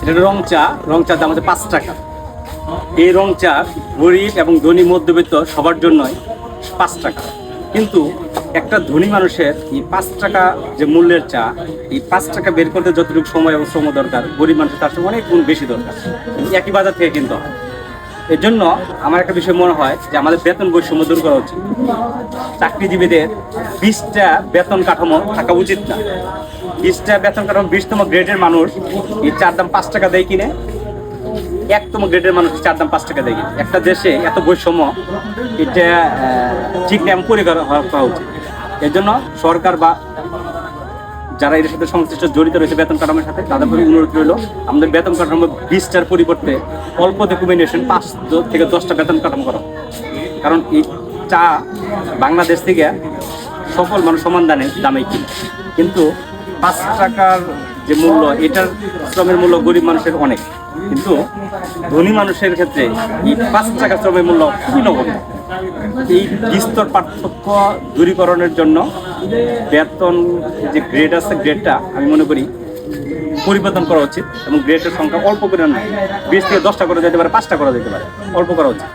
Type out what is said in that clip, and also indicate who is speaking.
Speaker 1: এটা রং চা দাম হচ্ছে 5 টাকা। এই রং চা গরিব এবং ধনী মধ্যবিত্ত সবার জন্যই 5 টাকা। কিন্তু একটা ধনী মানুষের এই 5 টাকা যে মূল্যের চা, এই 5 টাকা বের করতে যতটুকু সময় এবং শ্রম দরকার, গরিব মানুষের তার সঙ্গে অনেক গুণ বেশি দরকার, একই বাজার থেকে কিনতে হয়। এর জন্য আমার একটা বিষয় মনে হয় যে আমাদের বেতন বৈষম্য দূর করা উচিত। চাকরিজীবীদের 20টা বেতন কাঠামো থাকা উচিত না। 20টা বেতন কাঠামো, 20তম গ্রেডের মানুষ এই চার দাম 5 টাকা দেয় কিনে, 1তম গ্রেডের মানুষ চার দাম 5 টাকা দেয় কিনে। একটা দেশে এত বৈষম্য, এটা ঠিক নিয়ম পরিহার করা উচিত। এর জন্য সরকার বা যারা এর সাথে সংশ্লিষ্ট জড়িত রয়েছে বেতন কাঠামোর সাথে, তাদের প্রতি অনুরোধ রইল আমাদের বেতন কাঠামো 20টার পরিবর্তে অল্প রেকমেন্ডেশন 5 থেকে 10টা বেতন কাঠামো করা। কারণ এই চা বাংলাদেশ থেকে সকল মানুষ সমান দামে কিনে, কিন্তু 5 টাকার যে মূল্য, এটার শ্রমের মূল্য গরিব মানুষের অনেক, কিন্তু ধনী মানুষের ক্ষেত্রে এই 5 টাকা শ্রমের মূল্য খুবই নগণ্য। এই বিস্তর পার্থক্য দূরীকরণের জন্য বেতন যে গ্রেড আছে, গ্রেডটা আমি মনে করি পরিবর্তন করা উচিত এবং গ্রেডের সংখ্যা অল্প করে 20 থেকে 10টা করা যেতে পারে, 5টা করা যেতে পারে, অল্প করা উচিত।